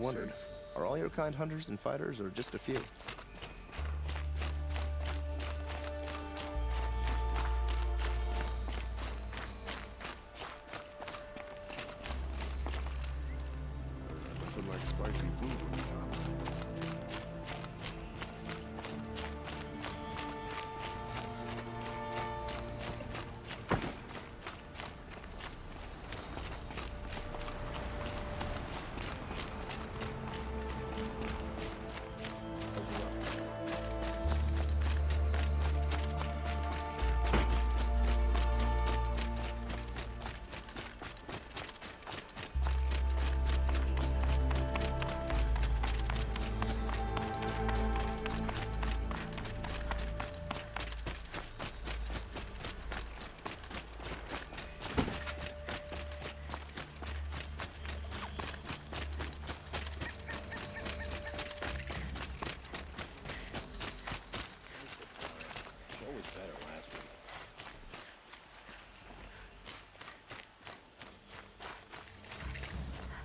wondered, are all your kind hunters and fighters, or just a few? Nothing like spicy food when it's hot.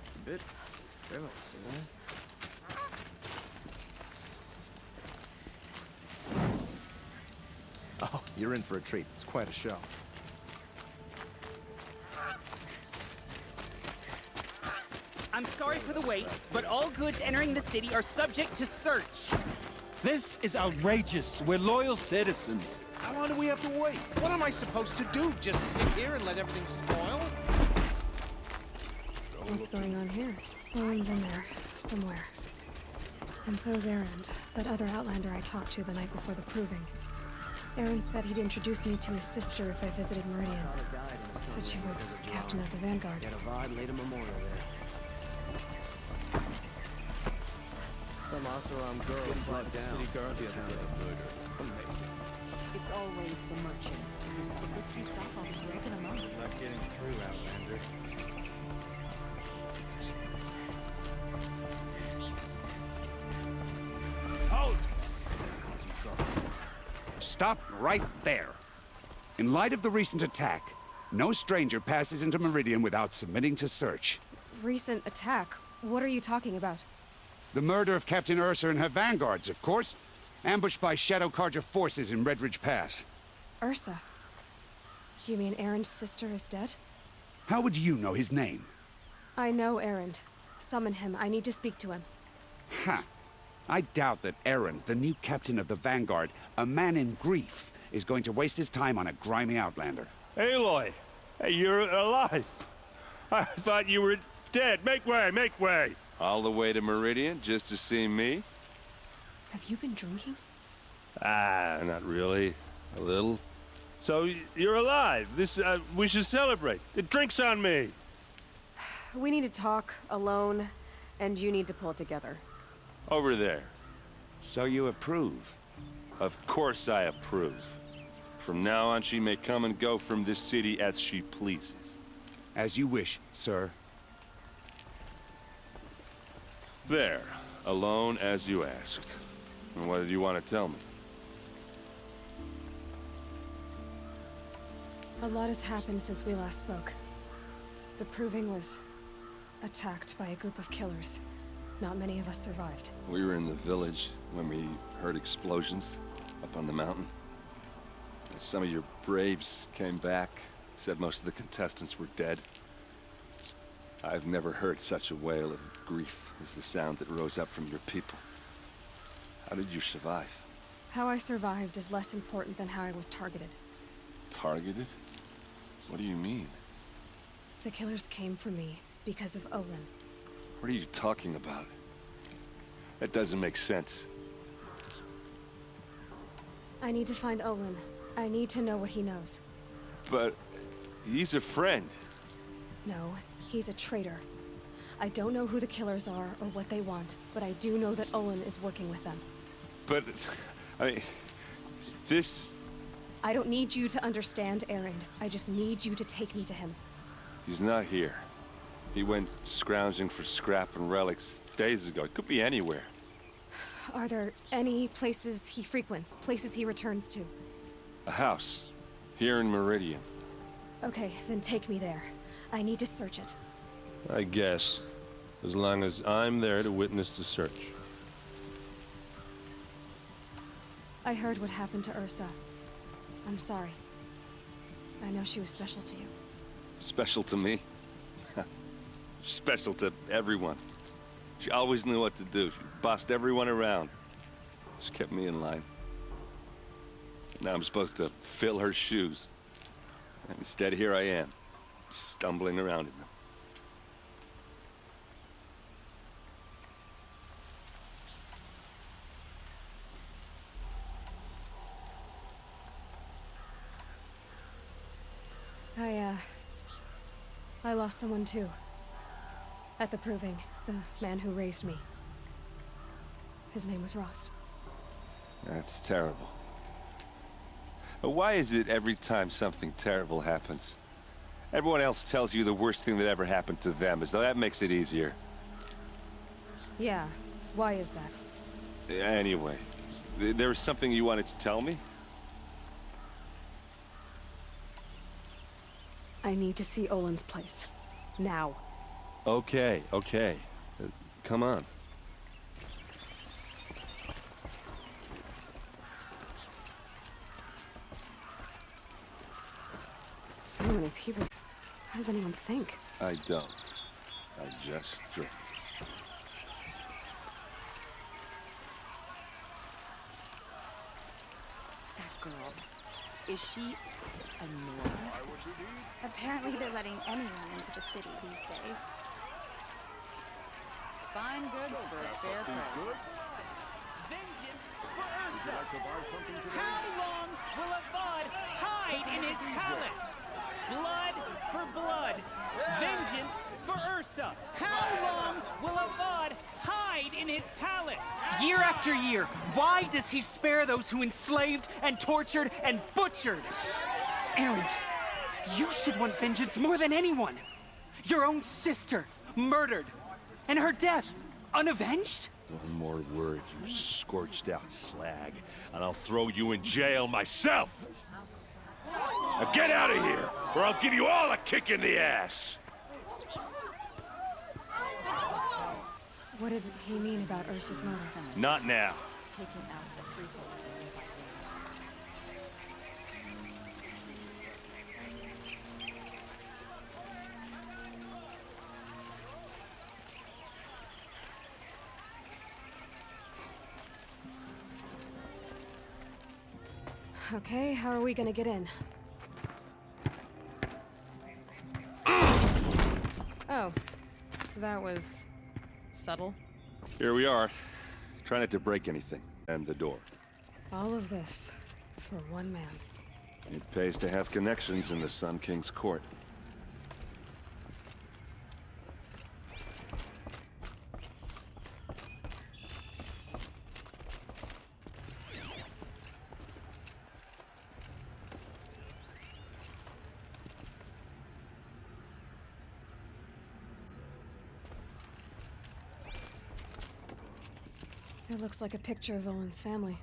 It's a bit frivolous, isn't it? Oh, you're in for a treat. It's quite a show. I'm sorry for the wait, but all goods entering the city are subject to search. This is outrageous. We're loyal citizens. How long do we have to wait? What am I supposed to do? Just sit here and let everything spoil? What's going on here? Owen's in there, somewhere. And so's Erend, that other Outlander I talked to the night before the proving. Erend said he'd introduce me to his sister if I visited Meridian. Said she was captain of the Vanguard. Laid a memorial there. Some Oseram girl brought down city guard the other day. Amazing. It's always the merchants. If this keeps up, I'll be breaking them up. Not getting through, Outlander. Stop right there. In light of the recent attack, no stranger passes into Meridian without submitting to search. Recent attack? What are you talking about? The murder of Captain Ursa and her vanguards, of course. Ambushed by Shadow Carja forces in Redridge Pass. Ursa? You mean Erend's sister is dead? How would you know his name? I know Erend. Summon him. I need to speak to him. Ha! I doubt that Erend, the new captain of the Vanguard, a man in grief, is going to waste his time on a grimy outlander. Aloy! Hey, you're alive! I thought you were dead. Make way, make way! All the way to Meridian just to see me? Have you been drinking? Ah, not really. A little. So, you're alive. We should celebrate. The drink's on me! We need to talk, alone, and you need to pull it together. Over there. So you approve? Of course I approve. From now on, she may come and go from this city as she pleases. As you wish, sir. There. Alone as you asked. And what did you want to tell me? A lot has happened since we last spoke. The Proving was attacked by a group of killers. Not many of us survived. We were in the village when we heard explosions up on the mountain. Some of your braves came back, said most of the contestants were dead. I've never heard such a wail of grief as the sound that rose up from your people. How did you survive? How I survived is less important than how I was targeted. Targeted? What do you mean? The killers came for me because of Olin. What are you talking about? That doesn't make sense. I need to find Olin. I need to know what he knows. But he's a friend. No, he's a traitor. I don't know who the killers are or what they want, but I do know that Olin is working with them. But, I mean, this... I don't need you to understand, Erend. I just need you to take me to him. He's not here. He went scrounging for scrap and relics days ago. It could be anywhere. Are there any places he frequents, places he returns to? A house. Here in Meridian. Okay, then take me there. I need to search it. I guess. as long as I'm there to witness the search. I heard what happened to Ursa. I'm sorry. I know she was special to you. Special to me? Special to everyone. She always knew what to do. She bossed everyone around. She kept me in line. Now I'm supposed to fill her shoes. And instead, here I am, stumbling around in them. I lost someone too. At the Proving, the man who raised me. His name was Rost. That's terrible. But why is it every time something terrible happens, everyone else tells you the worst thing that ever happened to them, as though that makes it easier? Yeah, why is that? Anyway, there was something you wanted to tell me? I need to see Olin's place. Now. Okay. Come on. So many people. How does anyone think? I don't. I just drink. That girl. Is she a norm? Apparently they're letting anyone into the city these days. Fine goods for a fair price. Vengeance for Ursa! How long will Avad hide in his palace? Blood for blood. Vengeance for Ursa. How long will Avad hide in his palace? Year after year, why does he spare those who enslaved and tortured and butchered? Erend, you should want vengeance more than anyone. Your own sister, murdered. And her death, unavenged? One more word, you scorched out slag, and I'll throw you in jail myself! Now get out of here, or I'll give you all a kick in the ass! What did he mean about Ursa's murder? Not now. Taking out the freehold. Okay, how are we gonna get in? Oh, that was subtle. Here we are. Try not to break anything. And the door. All of this for one man. It pays to have connections in the Sun King's court. It looks like a picture of Olin's family.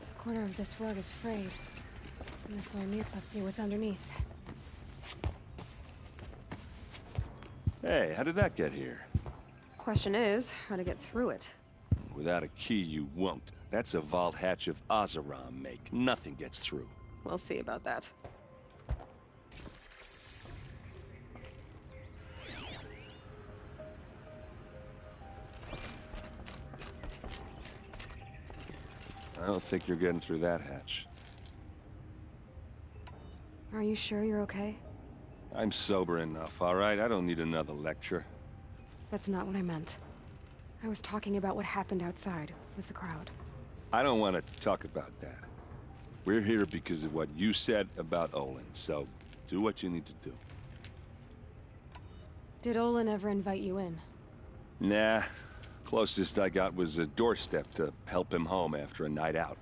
The corner of this rug is frayed. And the floor neat, let's see what's underneath. Hey, how did that get here? Question is, how to get through it. Without a key, you won't. That's a vault hatch of Oseram make. Nothing gets through. We'll see about that. I don't think you're getting through that hatch. Are you sure you're okay? I'm sober enough, all right? I don't need another lecture. That's not what I meant. I was talking about what happened outside, with the crowd. I don't want to talk about that. We're here because of what you said about Olin, so do what you need to do. Did Olin ever invite you in? Nah. Closest I got was a doorstep to help him home after a night out.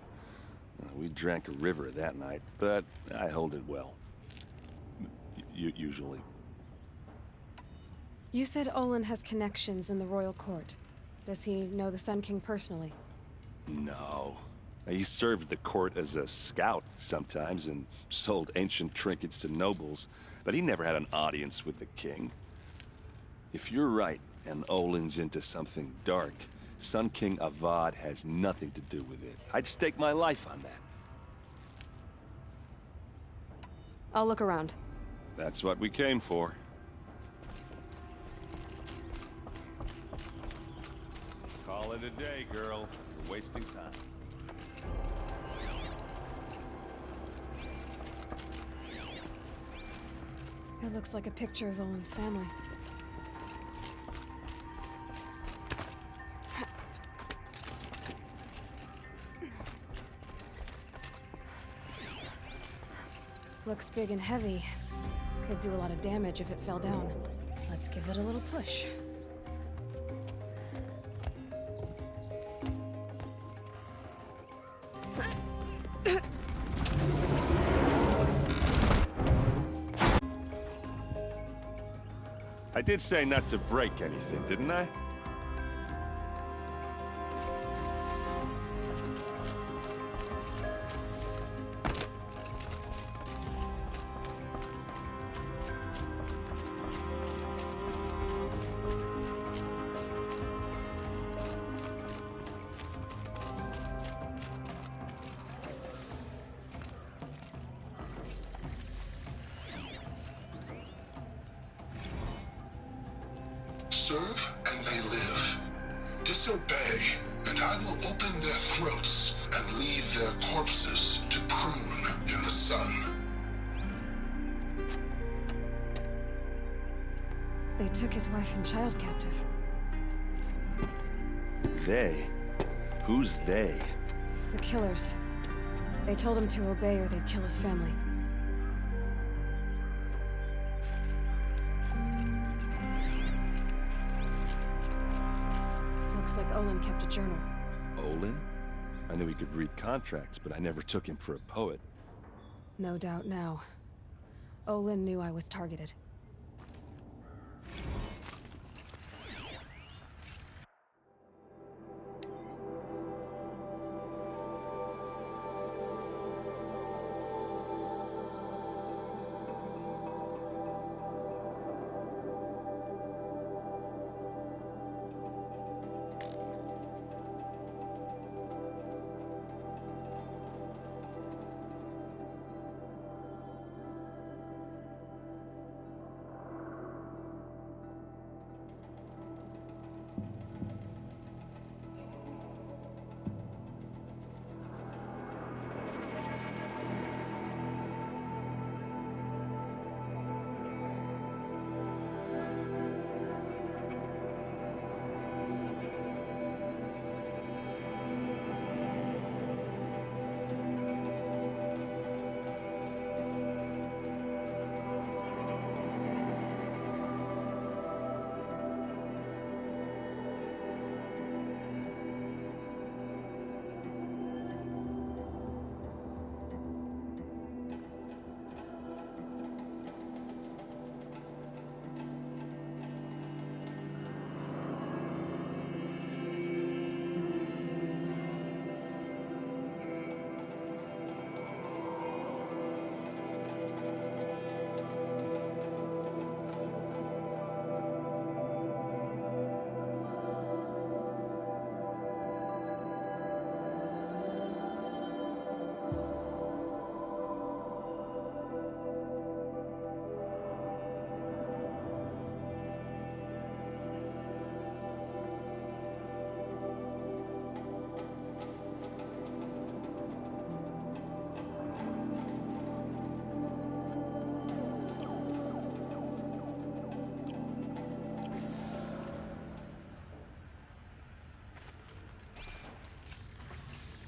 We drank a river that night, but I hold it well. Usually. You said Olin has connections in the royal court. Does he know the Sun King personally? No. He served the court as a scout sometimes and sold ancient trinkets to nobles, but he never had an audience with the king. If you're right, and Olin's into something dark, Sun King Avad has nothing to do with it. I'd stake my life on that. I'll look around. That's what we came for. Call it a day, girl. You're wasting time. It looks like a picture of Olin's family. Looks big and heavy. Could do a lot of damage if it fell down. Let's give it a little push. I did say not to break anything, didn't I? Serve and they live. Disobey, and I will open their throats and leave their corpses to prune in the sun. They took his wife and child captive. They? Who's they? The killers. They told him to obey or they'd kill his family. Looks like Olin kept a journal. Olin? I knew he could read contracts, but I never took him for a poet. No doubt now. Olin knew I was targeted.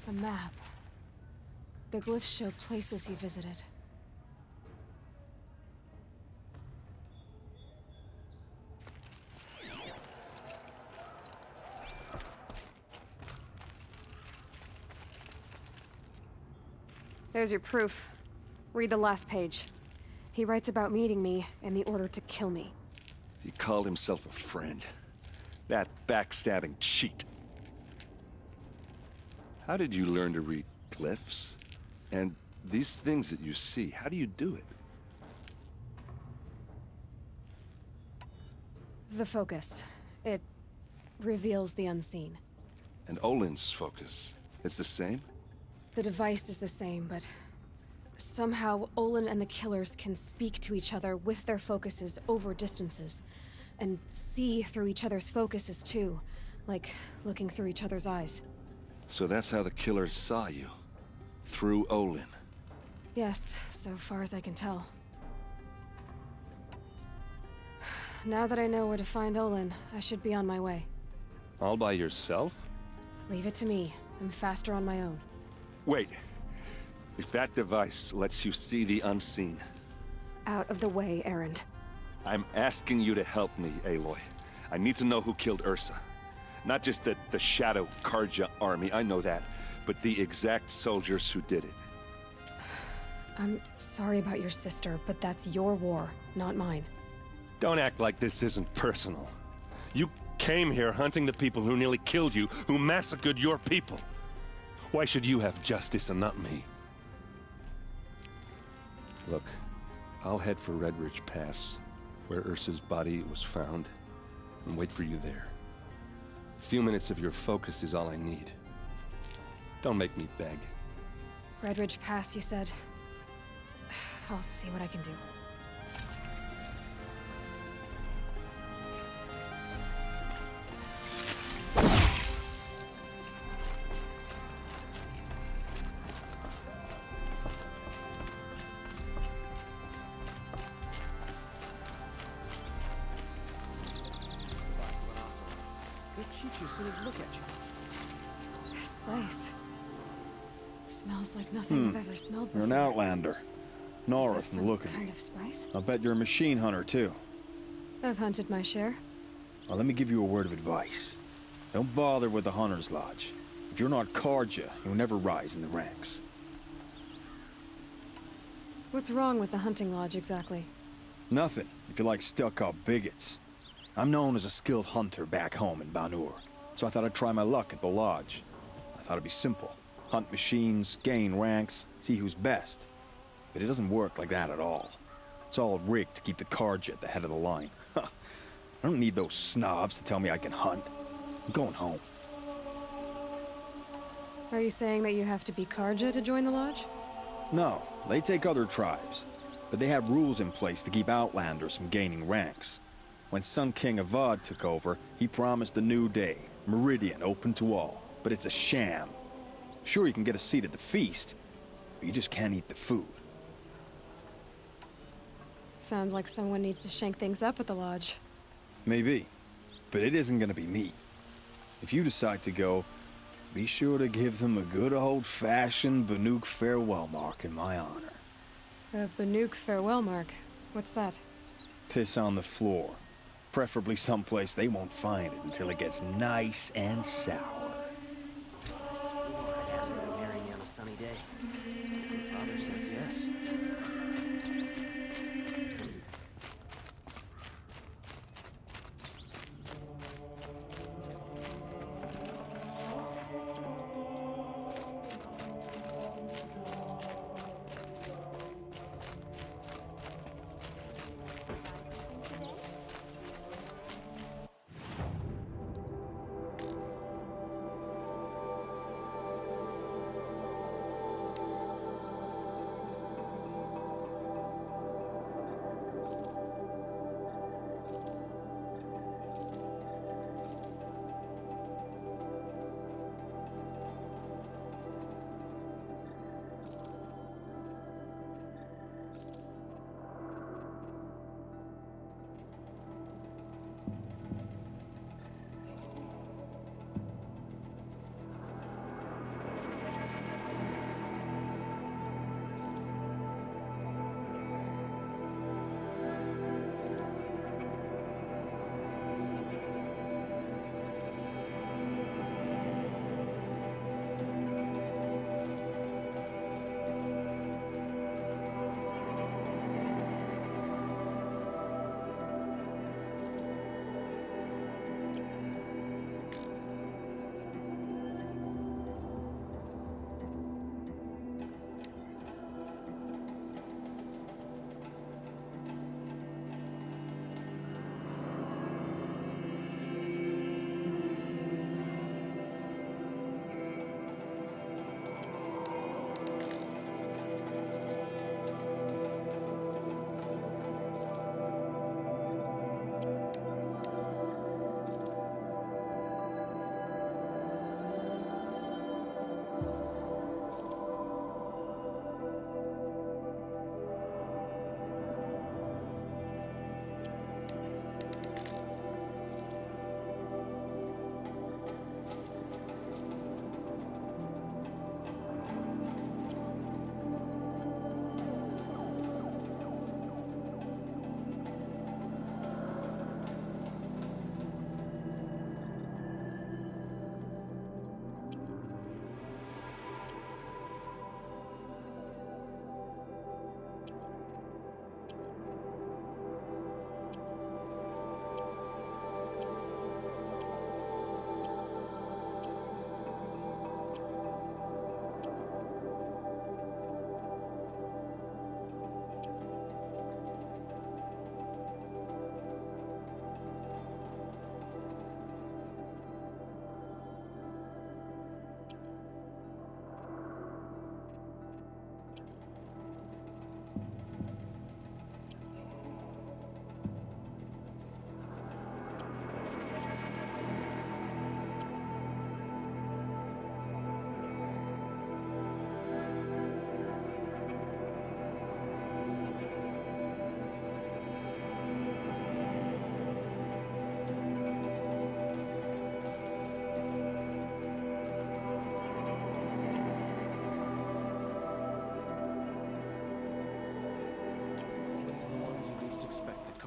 A map. The glyphs show places he visited. There's your proof. Read the last page. He writes about meeting me and the order to kill me. He called himself a friend. That backstabbing cheat. How did you learn to read glyphs? And these things that you see, how do you do it? The focus. It reveals the unseen. And Olin's focus, it's the same? The device is the same, but somehow Olin and the killers can speak to each other with their focuses over distances. And see through each other's focuses too, like looking through each other's eyes. So that's how the killers saw you? Through Olin? Yes, so far as I can tell. Now that I know where to find Olin, I should be on my way. All by yourself? Leave it to me. I'm faster on my own. Wait. If that device lets you see the unseen... Out of the way, Erend. I'm asking you to help me, Aloy. I need to know who killed Ursa. Not just the Shadow Karja army, I know that, but the exact soldiers who did it. I'm sorry about your sister, but that's your war, not mine. Don't act like this isn't personal. You came here hunting the people who nearly killed you, who massacred your people. Why should you have justice and not me? Look, I'll head for Red Ridge Pass, where Ursa's body was found, and wait for you there. A few minutes of your focus is all I need. Don't make me beg. Red Ridge Pass, you said? I'll see what I can do. This place smells like nothing I've ever smelled before. You're an outlander. Nora from the look of kind you. of spice? I'll bet you're a machine hunter, too. I've hunted my share. Well, let me give you a word of advice. Don't bother with the Hunter's Lodge. If you're not Karja, you'll never rise in the ranks. What's wrong with the hunting lodge, exactly? Nothing, if you like stuck-up bigots. I'm known as a skilled hunter back home in Banur, so I thought I'd try my luck at the lodge. I thought it'd be simple. Hunt machines, gain ranks, see who's best. But it doesn't work like that at all. It's all rigged to keep the Karja at the head of the line. I don't need those snobs to tell me I can hunt. I'm going home. Are you saying that you have to be Karja to join the lodge? No, they take other tribes. But they have rules in place to keep outlanders from gaining ranks. When Sun King Avad took over, he promised a new day, Meridian open to all. But it's a sham. Sure, you can get a seat at the feast, but you just can't eat the food. Sounds like someone needs to shank things up at the lodge. Maybe, but it isn't gonna be me. If you decide to go, be sure to give them a good old-fashioned Banuk farewell mark in my honor. A Banuk farewell mark? What's that? Piss on the floor. Preferably someplace they won't find it until it gets nice and sour. I'd ask her to marry me on a sunny day. My father says yes.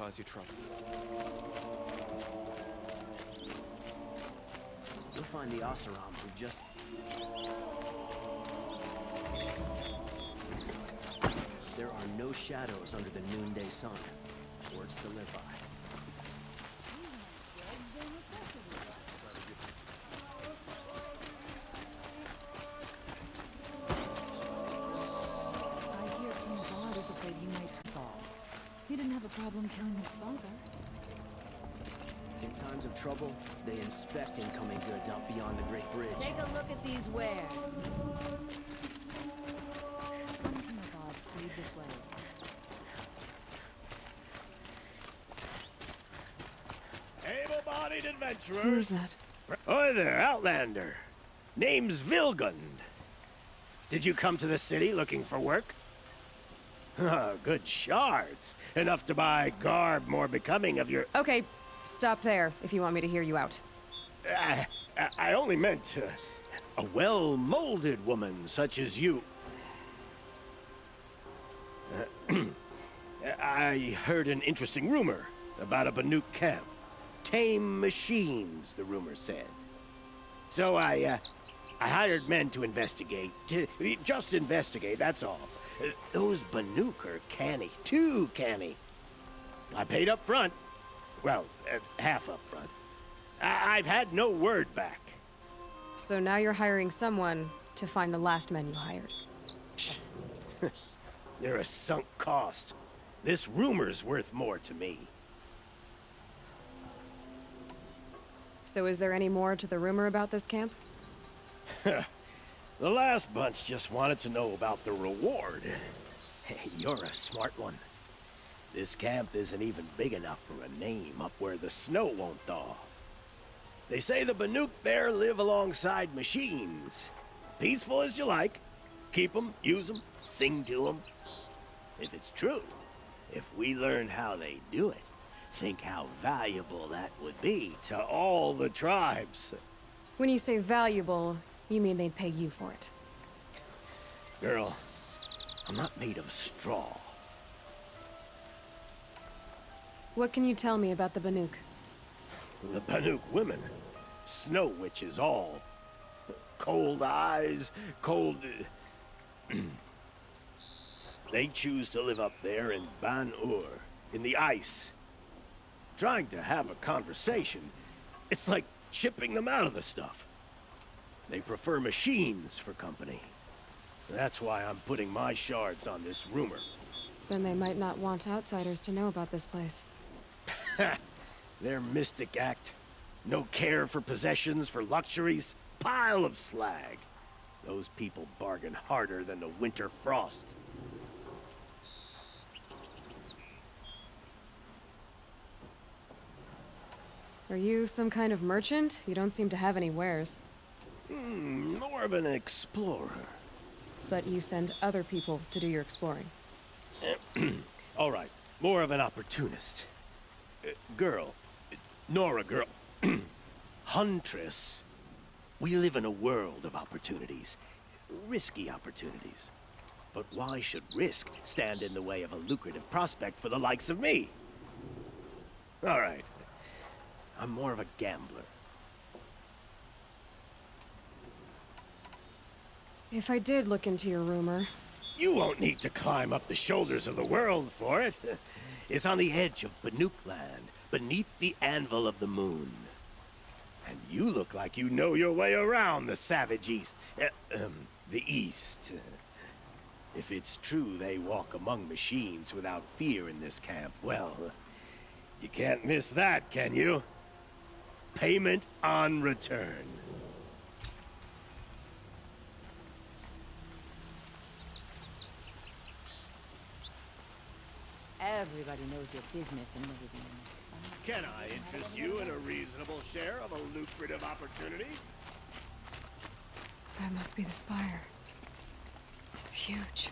cause you trouble. You'll find the Oseram who just... There are no shadows under the noonday sun. Words to live by. I hear King God is afraid he might fall. He didn't have a problem killing his father. In times of trouble, they inspect incoming goods out beyond the Great Bridge. Take a look at these wares. Some King God freed the slave. Able-bodied adventurers. Who is that? Hi there, Outlander. Name's Vilgund. Did you come to the city looking for work? Good shards. Enough to buy garb more becoming of your... Okay, stop there if you want me to hear you out. I only meant a well-molded woman such as you. I heard an interesting rumor about a Banuk camp. Tame machines, the rumor said. So I hired men to investigate. Just investigate, that's all. Those Banuk are canny. Too canny. I paid up front. Well, half up front. I've had no word back. So now you're hiring someone to find the last men you hired. They're a sunk cost. This rumor's worth more to me. So is there any more to the rumor about this camp? The last bunch just wanted to know about the reward. Hey, you're a smart one. This camp isn't even big enough for a name up where the snow won't thaw. They say the Banuk there live alongside machines. Peaceful as you like. Keep them, use them, sing to them. If it's true, if we learn how they do it, think how valuable that would be to all the tribes. When you say valuable, you mean they'd pay you for it. Girl, I'm not made of straw. What can you tell me about the Banuk? The Banuk women, snow witches all. Cold eyes, cold... They choose to live up there in Ban-Ur, in the ice. Trying to have a conversation, it's like chipping them out of the stuff. They prefer machines for company. That's why I'm putting my shards on this rumor. Then they might not want outsiders to know about this place. Their mystic act. No care for possessions, for luxuries. Pile of slag. Those people bargain harder than the winter frost. Are you some kind of merchant? You don't seem to have any wares. More of an explorer. But you send other people to do your exploring. All right, more of an opportunist. Girl. Nora girl. Huntress. We live in a world of opportunities. Risky opportunities. But why should risk stand in the way of a lucrative prospect for the likes of me? All right. I'm more of a gambler. If I did look into your rumor... You won't need to climb up the shoulders of the world for it. It's on the edge of Banuk land, beneath the anvil of the moon. And you look like you know your way around the savage east. The east. If it's true they walk among machines without fear in this camp, well, you can't miss that, can you? Payment on return. Everybody knows your business in Meridian. Can I interest you in a reasonable share of a lucrative opportunity? That must be the spire. It's huge.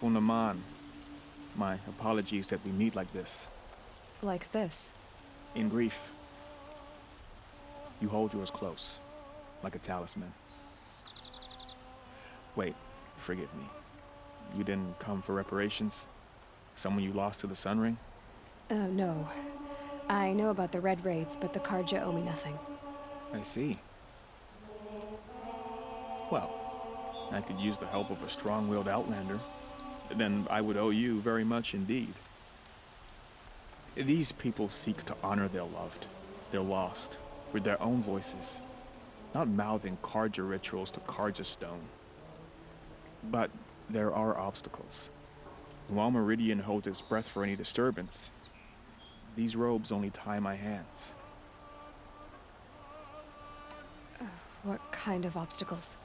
Uncle Naman. My apologies that we meet like this. Like this. In grief. You hold yours close, like a talisman. Wait, forgive me. You didn't come for reparations? Someone you lost to the Sun Ring? No. I know about the Red Raids, but the Karja owe me nothing. I see. Well, I could use the help of a strong-willed outlander. Then I would owe you very much indeed. These people seek to honor their loved, their lost, with their own voices, not mouthing Karja rituals to Karja stone. But there are obstacles. While Meridian holds its breath for any disturbance, these robes only tie my hands. What kind of obstacles?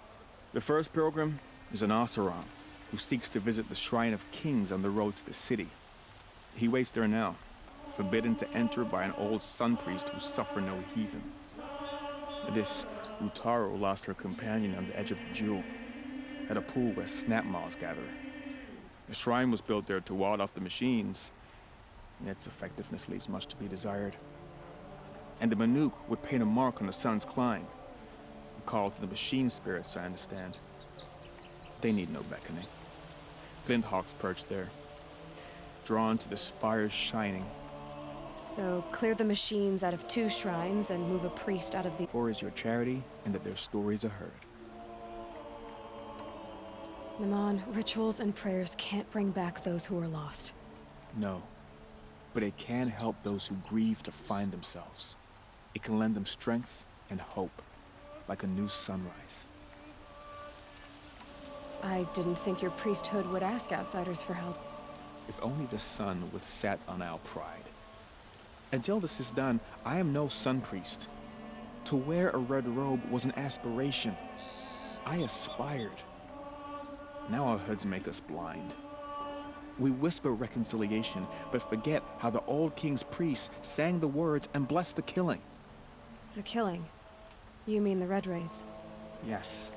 The first pilgrim is an Oseram who seeks to visit the Shrine of Kings on the road to the city. He waits there now, forbidden to enter by an old sun priest who suffer no heathen. This Utaru lost her companion on the edge of the jewel, at a pool where snap moths gather. The shrine was built there to ward off the machines, and its effectiveness leaves much to be desired. And the Manuk would paint a mark on the sun's climb, a call to the machine spirits, I understand. They need no beckoning. Glint hawks perch there, drawn to the spires shining. So clear the machines out of 2 shrines and move a priest out of the... For is your charity, and that their stories are heard. Naman, rituals and prayers can't bring back those who are lost. No, but it can help those who grieve to find themselves. It can lend them strength and hope, like a new sunrise. I didn't think your priesthood would ask outsiders for help. If only the sun would set on our pride. Until this is done, I am no sun priest. To wear a red robe was an aspiration. I aspired. Now our hoods make us blind. We whisper reconciliation, but forget how the old king's priests sang the words and blessed the killing. The killing? You mean the Red Raids? Yes.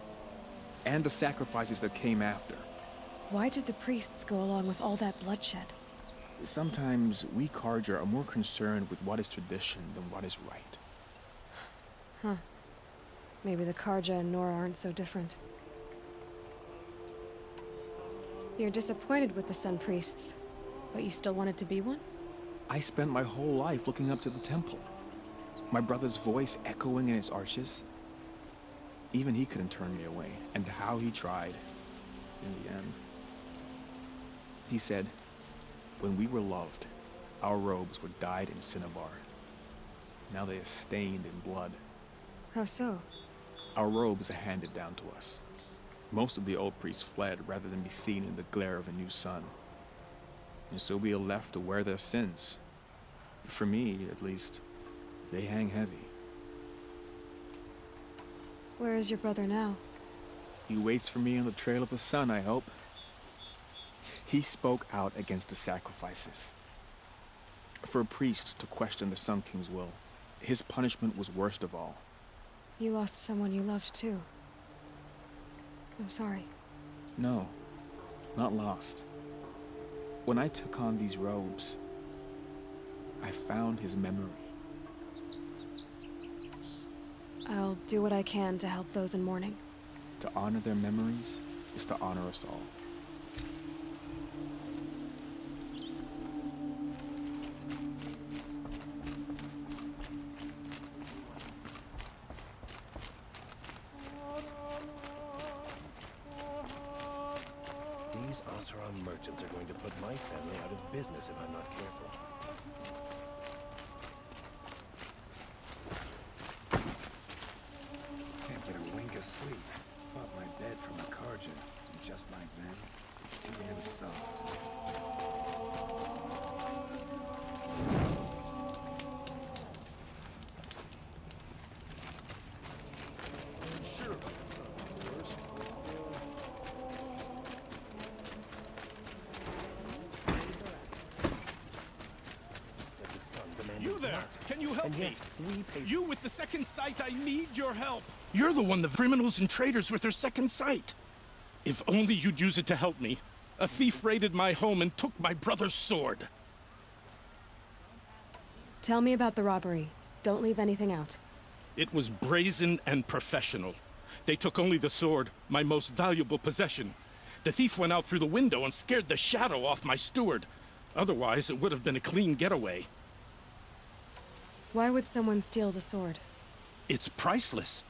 And the sacrifices that came after. Why did the priests go along with all that bloodshed? Sometimes we Karja are more concerned with what is tradition than what is right. Huh. Maybe the Karja and Nora aren't so different. You're disappointed with the Sun Priests, but you still wanted to be one? I spent my whole life looking up to the temple. My brother's voice echoing in its arches. Even he couldn't turn me away, and how he tried, in the end. He said, when we were loved, our robes were dyed in cinnabar. Now they are stained in blood. How so? Our robes are handed down to us. Most of the old priests fled rather than be seen in the glare of a new sun. And so we are left to wear their sins. For me, at least, they hang heavy. Where is your brother now? He waits for me on the trail of the sun, I hope. He spoke out against the sacrifices. For a priest to question the Sun King's will, his punishment was worst of all. You lost someone you loved too. I'm sorry. No, not lost. When I took on these robes, I found his memory. I'll do what I can to help those in mourning. To honor their memories is to honor us all. These Oseram merchants are going to put my family out of business if I'm not careful. Can't get a wink of sleep. Bought my bed from a Karja. And just like them, it's too damn soft. You there! Can you help And me? yet, we pay... You with the second sight, I need your help! You're the one, the criminals and traitors with their second sight! If only you'd use it to help me. A thief raided my home and took my brother's sword. Tell me about the robbery. Don't leave anything out. It was brazen and professional. They took only the sword, my most valuable possession. The thief went out through the window and scared the shadow off my steward. Otherwise, it would have been a clean getaway. Why would someone steal the sword? It's priceless.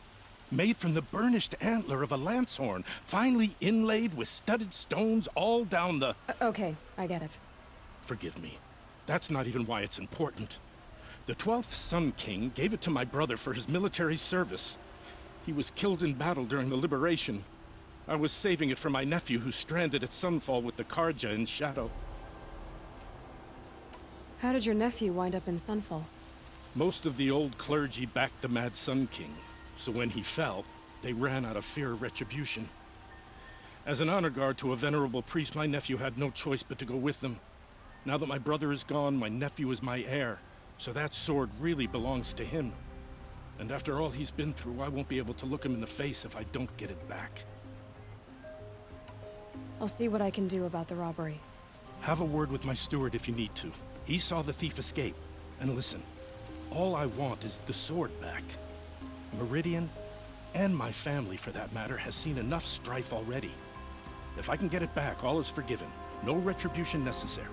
Made from the burnished antler of a lancehorn, finely inlaid with studded stones all down the... Okay, I get it. Forgive me. That's not even why it's important. The 12th Sun King gave it to my brother for his military service. He was killed in battle during the liberation. I was saving it for my nephew who's stranded at Sunfall with the Karja in Shadow. How did your nephew wind up in Sunfall? Most of the old clergy backed the Mad Sun King, so when he fell, they ran out of fear of retribution. As an honor guard to a venerable priest, my nephew had no choice but to go with them. Now that my brother is gone, my nephew is my heir, so that sword really belongs to him. And after all he's been through, I won't be able to look him in the face if I don't get it back. I'll see what I can do about the robbery. Have a word with my steward if you need to. He saw the thief escape. And listen, all I want is the sword back. Meridian, and my family for that matter, has seen enough strife already. If I can get it back, all is forgiven. No retribution necessary.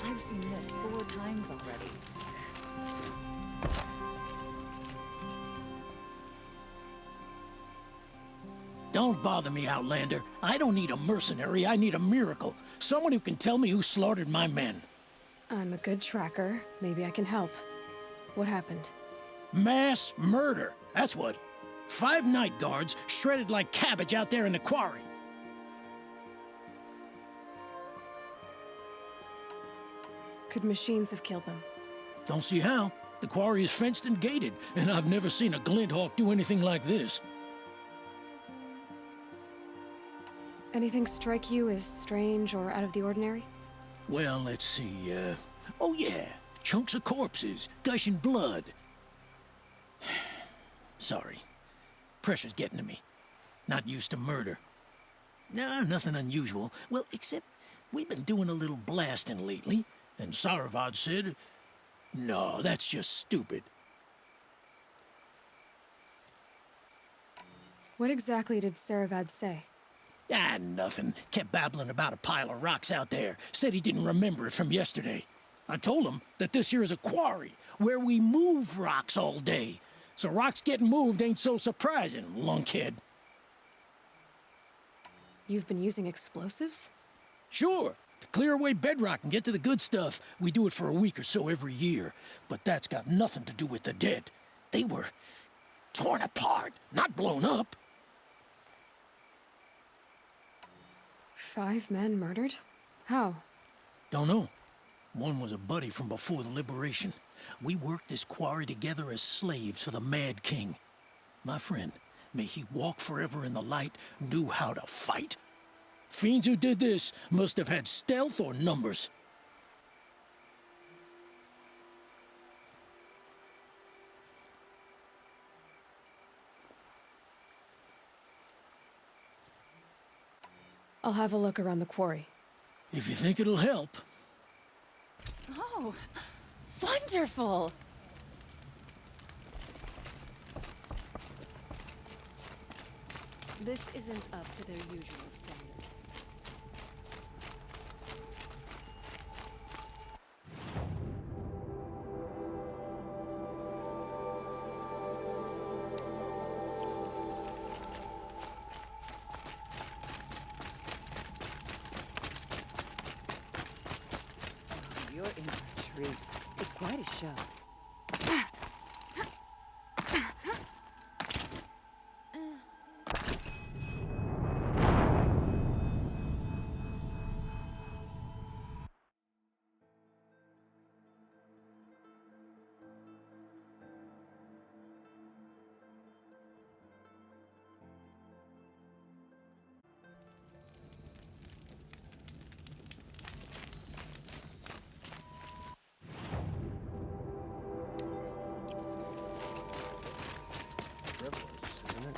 I've seen this 4 times already. Don't bother me, Outlander. I don't need a mercenary, I need a miracle. Someone who can tell me who slaughtered my men. I'm a good tracker. Maybe I can help. What happened? Mass murder, that's what. 5 night guards shredded like cabbage out there in the quarry. Could machines have killed them? Don't see how. The quarry is fenced and gated, and I've never seen a Glinthawk do anything like this. Anything strike you as strange or out of the ordinary? Well, let's see, oh yeah, chunks of corpses, gushing blood. Sorry. Pressure's getting to me. Not used to murder. Nah, nothing unusual. Well, except we've been doing a little blasting lately, and Saravad said, no, that's just stupid. What exactly did Saravad say? Ah, nothing. Kept babbling about a pile of rocks out there. Said he didn't remember it from yesterday. I told him that this here is a quarry, where we move rocks all day. So rocks getting moved ain't so surprising, lunkhead. You've been using explosives? Sure. To clear away bedrock and get to the good stuff, we do it for a week or so every year. But that's got nothing to do with the dead. They were torn apart, not blown up. 5 men murdered? How? Don't know. One was a buddy from before the liberation. We worked this quarry together as slaves for the Mad King. My friend, may he walk forever in the light, knew how to fight. Fiends who did this must have had stealth or numbers. I'll have a look around the quarry. If you think it'll help. Oh, wonderful! This isn't up to their usual standard. You're in for a treat. It's quite a show. Frivolous, isn't it?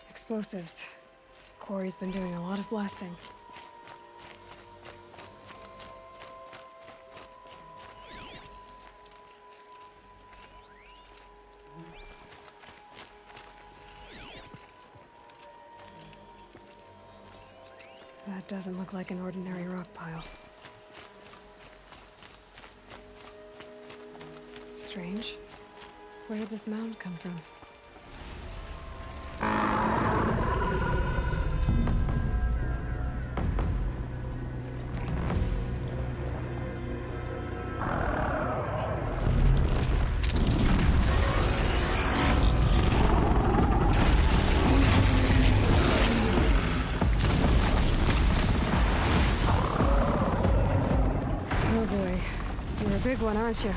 Explosives. Quarry's been doing a lot of blasting. That doesn't look like an ordinary rock pile. It's strange. Where did this mound come from? Oh boy, you're a big one, aren't you?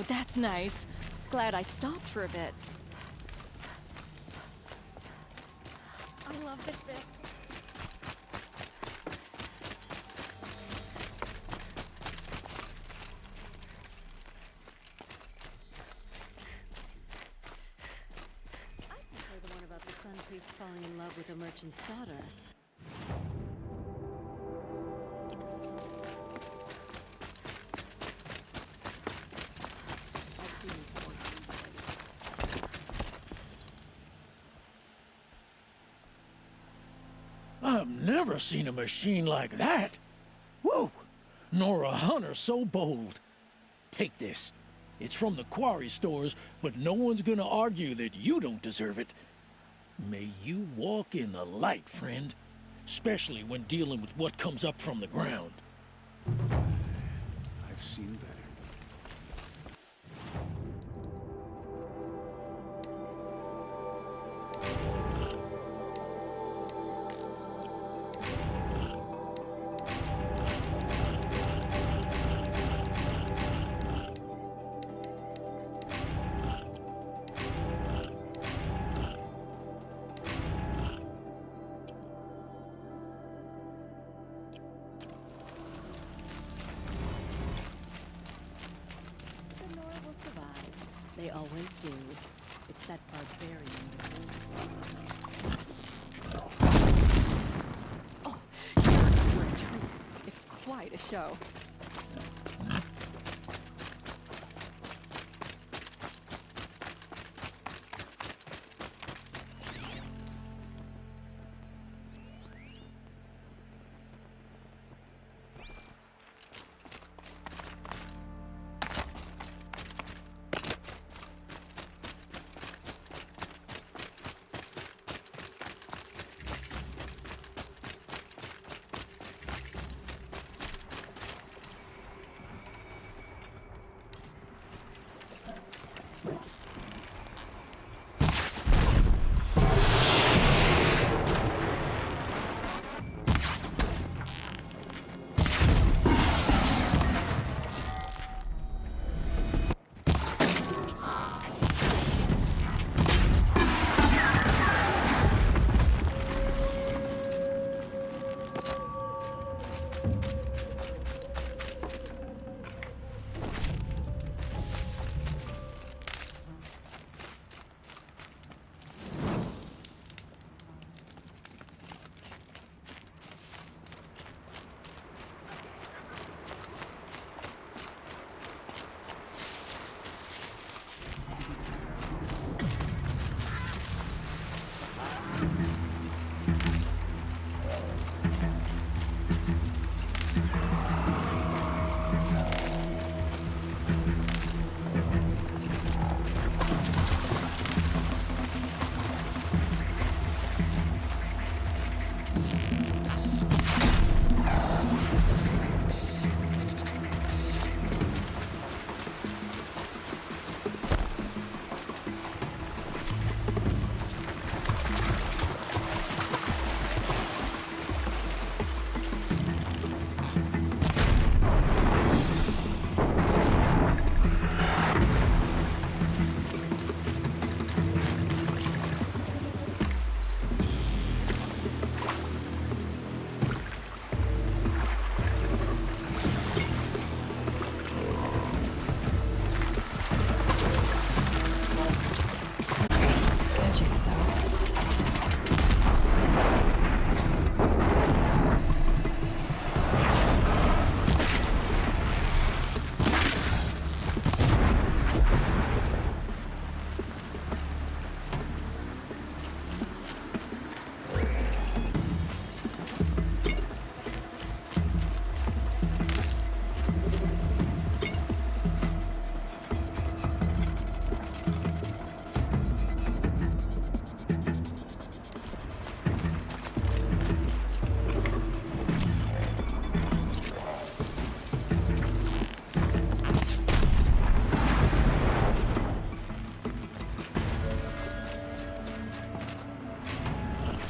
that's nice. Glad I stopped for a bit. I love this bit. I prefer the one about the sun priest falling in love with a merchant's daughter. I've never seen a machine like that. Whoa! Nor a hunter so bold. Take this. It's from the quarry stores, but no one's gonna argue that you don't deserve it. May you walk in the light, friend. Especially when dealing with what comes up from the ground. I've seen better. They always do. It's that barbarian. Oh, you're a treat. It's quite a show.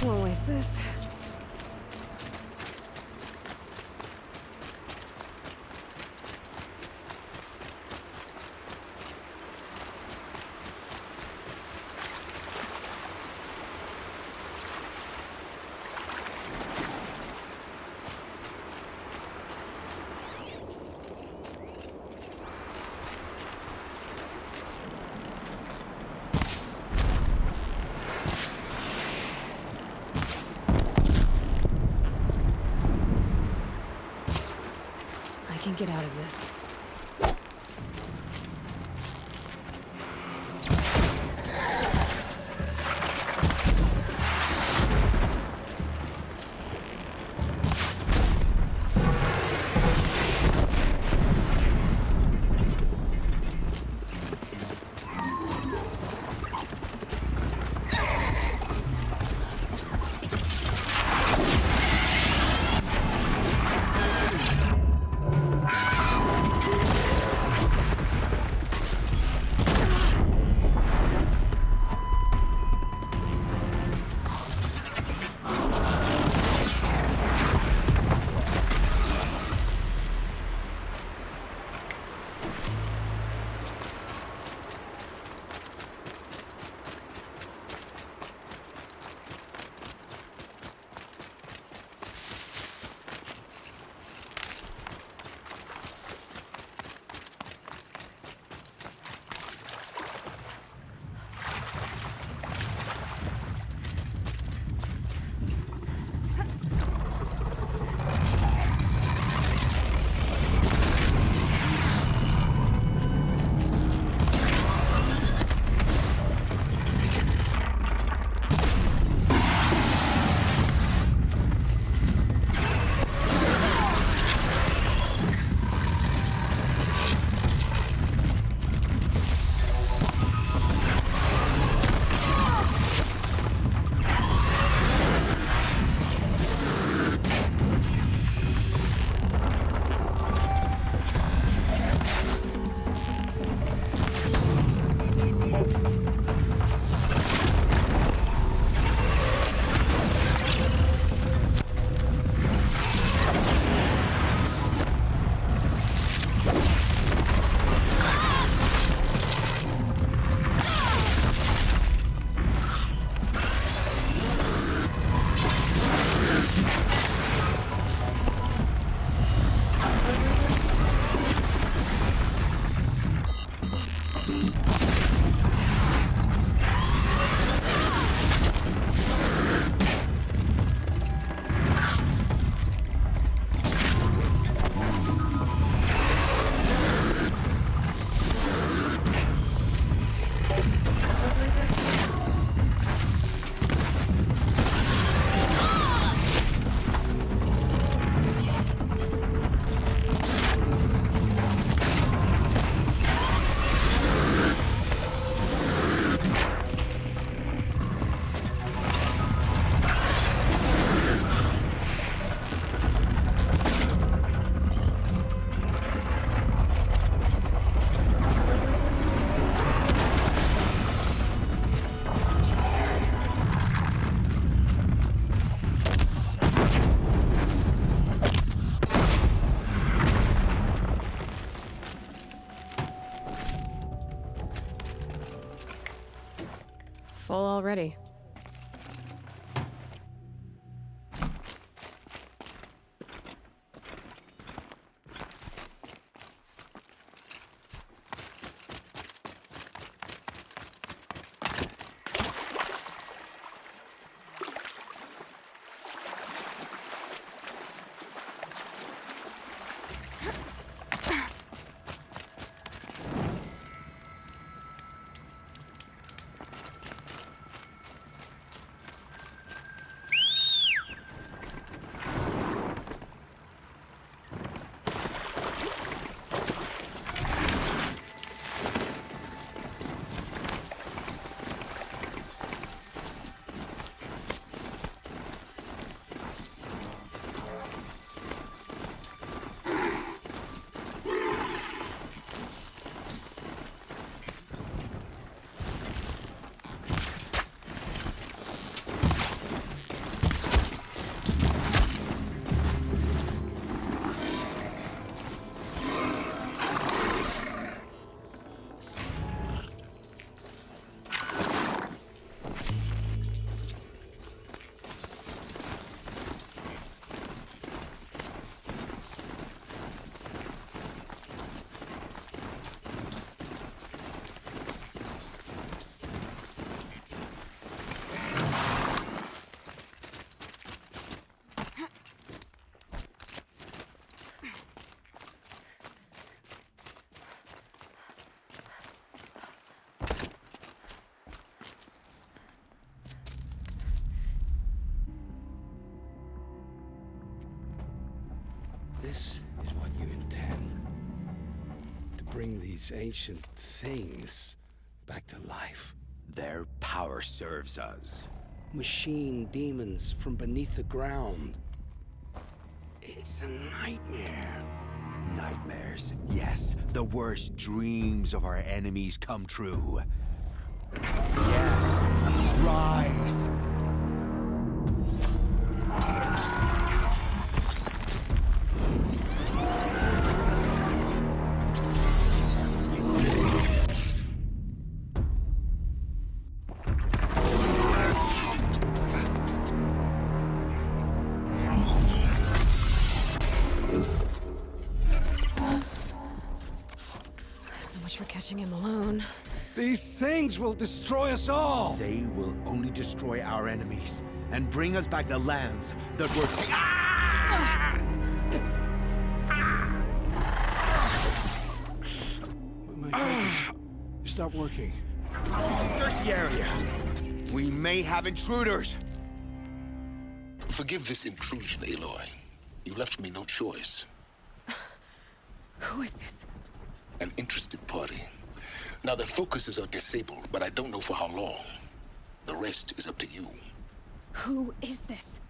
Won't waste this. get out of this. Full already. this is what you intend. To bring these ancient things back to life. Their power serves us. Machine demons from beneath the ground. It's a nightmare. Nightmares. Yes, the worst dreams of our enemies come true. Yes, rise! So much for catching him alone. These things will destroy us all! They will only destroy our enemies and bring us back the lands that were My fingers stop working. Search the area. We may have intruders. Forgive this intrusion, Aloy. You left me no choice. Who is this? An interested party. Now, their focuses are disabled, but I don't know for how long. The rest is up to you. Who is this?